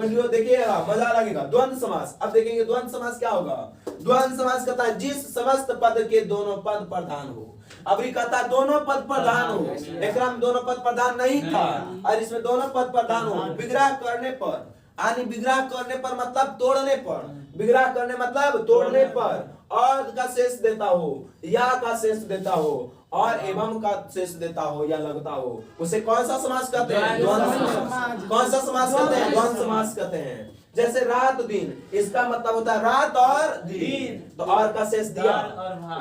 Video देखिएगा, मजा लगेगा। द्वंद्व समास, अब देखेंगे द्वंद्व समास क्या होगा। द्वंद्व समास कहता है जिस समस्त पद के दोनों पद प्रधान हो। अभी कहता है दोनों पद प्रधान हो, एक दोनों पद प्रधान नहीं था और इसमें दोनों पद प्रधान हो। विग्रह करने पर, यानी विग्रह करने पर मतलब तोड़ने पर, विग्रह करने मतलब तोड़ने पर, और का शेष देता हो, या का शेष देता हो, और एवं का शेष देता हो या लगता हो, उसे कौन सा समास कहते हैं? द्वंद्व समास। कौन सा समास कहते हैं? द्वंद्व समास कहते हैं। जैसे रात दिन, इसका मतलब होता है रात और दिन, तो और का शेष दिया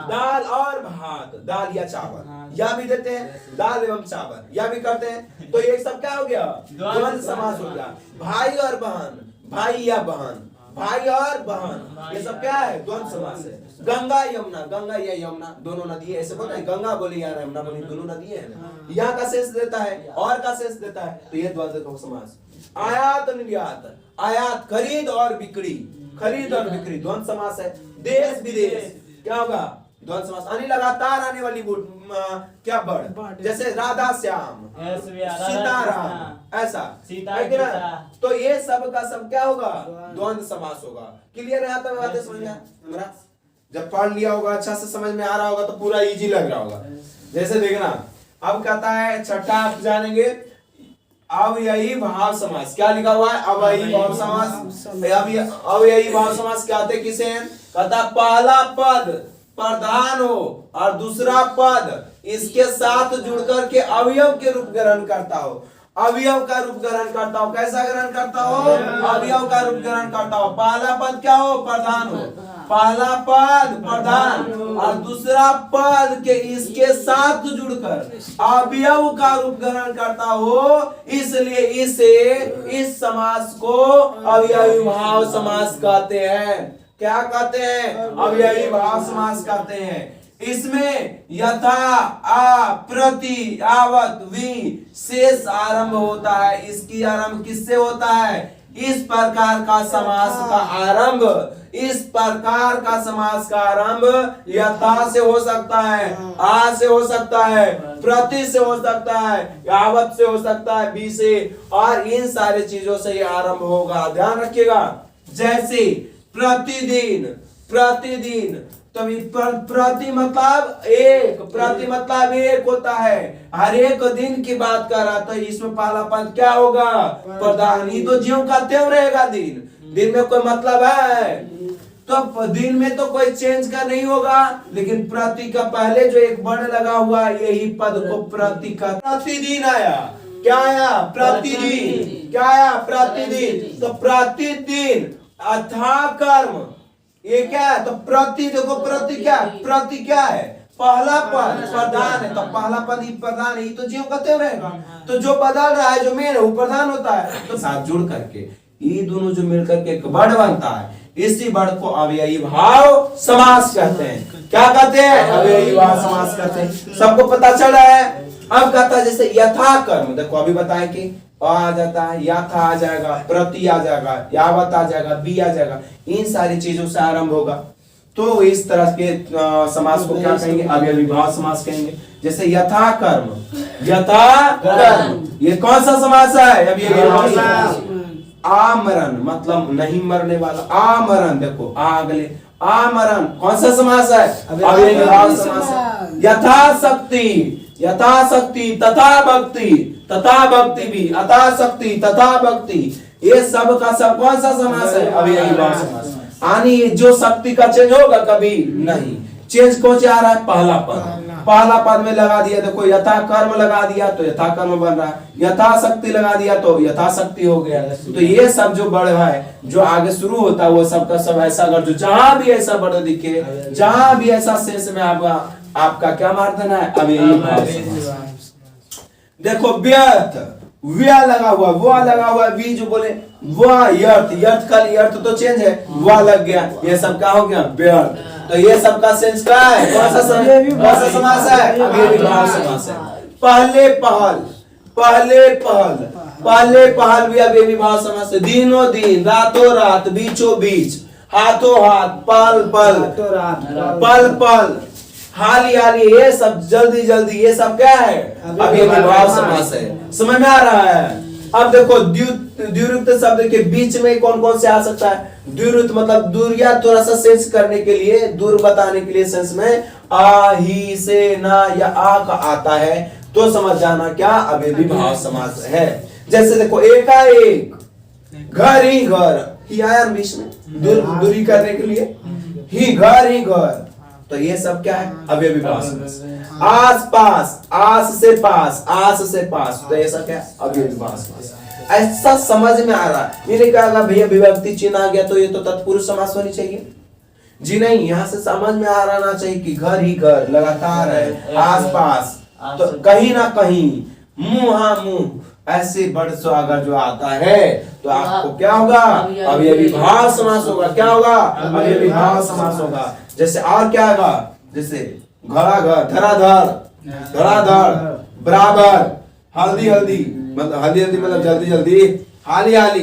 दाल और भात, दाल या चावल, या भी देते हैं दाल एवं चावल, या भी करते हैं। तो ये सब क्या हो गया? द्वंद्व समास हो गया। भाई और बहन, भाई या बहन, भाई और बहन, ये सब क्या है? द्वंद्व समास है। गंगा यमुना, गंगा या यमुना दोनों नदी है, ऐसे बोलते हैं गंगा बोली या यमुना बोली, दोनों नदी है ना। यहाँ का शेष देता है और का शेष देता है, तो ये द्वंद्व समास। आयात निर्यात, आयात खरीद और बिक्री, खरीद और बिक्री द्वंद्व समास है। देश विदेश क्या होगा? द्वंद्व समास। यानी लगातार आने वाली क्या बढ़, जैसे राधा श्याम, सीताराम, ऐसा, तो ये सब का सब क्या होगा? द्वंद्व समास होगा। क्लियर है? आता बातें समझ में हमारा? जब पढ़ लिया होगा, अच्छा से समझ में आ रहा होगा, तो पूरा इजी लग रहा होगा। जैसे देखना, अब कहता है छठा आप जानेंगे अवयवी भाव समास। क्या लिखा हुआ है? अवयवी भाव समास। अवयवी भाव समास कहते किसे हैं? कहता पहला पद प्रधान हो और दूसरा पद इसके साथ जुड़कर के अवयव के रूप ग्रहण करता हो। अवयव का रूप ग्रहण करता हो। कैसा ग्रहण करता हो? अवयव का रूप ग्रहण करता हो। पहला पद क्या हो? प्रधान हो। पहला पद प्रधान और दूसरा पद के इसके साथ जुड़कर अवयव का रूप ग्रहण करता हो, इसलिए इसे, इस समास को अवयवी भाव समास कहते हैं। क्या कहते हैं? अवयवी भाव समास कहते हैं। इसमें यथा, आ, प्रति, आवत, वि शेष आरंभ होता है। इसकी आरंभ किससे होता है? इस प्रकार का समास का आरंभ, इस प्रकार का समास का आरंभ यथा से हो सकता है, आ से हो सकता है, प्रति से हो सकता है, आवत से हो सकता है, बी से, और इन सारे चीजों से ये आरंभ होगा। ध्यान रखिएगा। जैसे प्रतिदिन, प्रतिदिन, तभी प्रति मतलब एक, प्रति मतलब एक होता है, हर एक दिन की बात कर रहा था। इसमें पहला पद क्या होगा? प्रधान। ही तो ज्यों का त्यों रहेगा। दिन, दिन में कोई मतलब है? तो दिन में तो कोई चेंज का नहीं होगा, लेकिन प्रति का पहले जो एक वर्ण लगा हुआ है, यही पद को प्रति का। प्रतिदिन आया, क्या आया? प्रतिदिन। क्या आया? प्रतिदिन। तो प्रतिदिन अथा कर्म, ये क्या है? तो प्रति, देखो प्रति क्या, प्रति क्या है? पहला पद प्रधान है, तो पहला पद ही प्रधान है, तो ज्यों कहते रहेगा। तो जो बदल रहा है, जो मेन है, वो प्रधान होता है। तो साथ जुड़ करके ये दोनों जो मिलकर के एक वर्ड बनता है, इसी वर्ड को अवयवी भाव समास कहते हैं। क्या कहते हैं? अवयवी भाव समास कहते हैं। सबको पता चल रहा है? अब कहता है जैसे यथा कर्म, देखो अभी बताए कि आ जाता है, यथा आ जाएगा, प्रति आ जाएगा, यावत आ जाएगा, बी आ जाएगा, इन सारी चीजों से आरंभ होगा। तो इस तरह के समास को क्या कहेंगे? अवयवी भाव समास कहेंगे। जैसे यथा कर्म, यथा कर्म, ये कौन सा समास है? अवयवी भाव समास। आमरण मतलब नहीं मरने वाला, आमरण, देखो अगले आमरण कौन सा समास है? अवयवी भाव समास है। यथाशक्ति, यथाशक्ति, तथा भक्ति, तथा भक्ति भी, अथाशक्ति, तथा भक्ति, ये सब का सब कौन सा समास है? अवयवी भाव समास। यानी जो शक्ति का चेंज होगा कभी नहीं। चेंज कौन से आ रहा है? पहला पद, पहला पद में लगा दिया, देखो यथा कर्म लगा दिया तो यथा कर्म बन रहा है, यथाशक्ति लगा दिया तो यथाशक्ति हो गया। तो ये सब जो वर्ड है, जो आगे शुरू होता है, वो सब का सब ऐसा अगर जो जहां भी ऐसा वर्ड दिखे, जहां भी ऐसा शेष में आपका क्या मार देना है? अवयवी भाव। देखो व्यर्थ, व्या लगा हुआ, वो लगा हुआ, वी जो बोले वह, यर्थ, यर्थ का यर्थ तो चेंज है, वह लग गया, ये सब क्या हो गया? व्यर्थ। तो ये सब का सेंस क्या है? कौन सा समास है? अवयवी भाव समास है। पहले पहल, पहले पहल, पहले पहल भी अवयवी भाव समास है। दिनों दिन, रातों रात, बीचों बीच, हाथों हाथ, पल पल, पल पल, हाली हाली, ये सब जल्दी जल्दी, ये सब क्या है? अवयवी भाव समास है। समझ में आ रहा है? अब देखो द्विरुक्त शब्द के बीच में कौन कौन से आ सकता है? द्विरुक्त मतलब दूर या थोड़ा सा सेंस करने के लिए, दूर बताने के लिए सेंस में आ, ही, से, ना या आ का आता है तो समझ जाना क्या अवयवी भाव समास है। जैसे देखो एकाएक, घर ही घर, ही आया बीच में दूरी करने के लिए, ही घर, तो ये सब क्या है? अवयवी भाव समास। आस पास, आस से पास, तो ये सब क्या है? अवयवी भाव समास। ऐसा समझ में आ रहा है, ये नहीं कहा भैया विभक्ति चिन्ह आ गया तो ये तो तत्पुरुष समास होनी चाहिए जी, नहीं, यहाँ से समझ में आ रहना चाहिए कि घर ही घर लगातार है, आस पास, तो कहीं ना कहीं, मुंह, ऐसे वर्ड से अगर जो आता है तो आपको क्या होगा? अवयवी भाव समास होगा। क्या होगा? अवयवी भाव समास होगा। जैसे और क्या होगा? जैसे घड़ा घर, धराधर, बराबर, हल्दी मतलब जल्दी, हाली,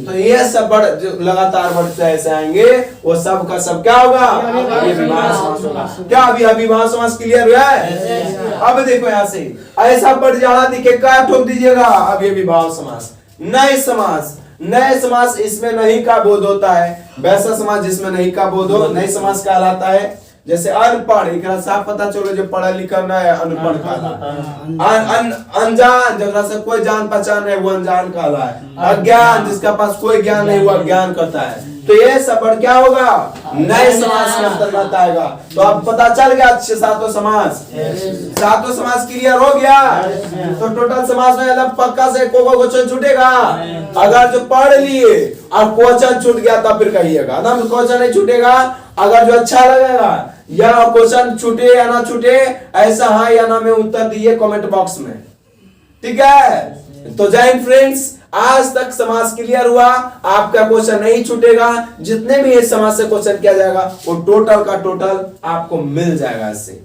तो ये सब वर्ड जो लगातार वर्ड से ऐसे आएंगे वो सब का सब क्या होगा? अवयवी भाव समास होगा। क्या अवयवी भाव समास क्लियर हुआ है? अब देखो यहाँ से ऐसा वर्ड जहां दिखे क्या ठोक दीजिएगा? अवयवी भाव समास। नए समास इसमें नहीं का बोध होता है, वैसा समास जिसमें नहीं का बोध हो नए समास कहलाता है। जैसे अनपढ़, एक साफ पता चलो जो पढ़ा लिखा ना है अनपढ़ कहला। अनजान, जगह से कोई जान पहचान है वो अनजान कहला है। अज्ञान, जिसका पास कोई ज्ञान नहीं वो अज्ञान करता है। तो ये सब क्या होगा? नए समास के अंतर्गत आएगा। तो अब पता चल गया सातों समास क्लियर हो गया। तो टोटल समास में मतलब पक्का से क्वेश्चन छूटेगा। अगर जो पढ़ लिए और क्वेश्चन छूट गया तब फिर कहिएगा ना, क्वेश्चन नहीं छूटेगा। अगर जो अच्छा लगेगा या क्वेश्चन छूटे या ना छूटे, ऐसा हाँ या ना में उत्तर दिए कमेंट बॉक्स में, ठीक है। तो जय हिंद फ्रेंड्स, आज तक समास क्लियर हुआ, आपका क्वेश्चन नहीं छूटेगा। जितने भी ये समास से क्वेश्चन किया जाएगा वो टोटल का टोटल आपको मिल जाएगा इससे।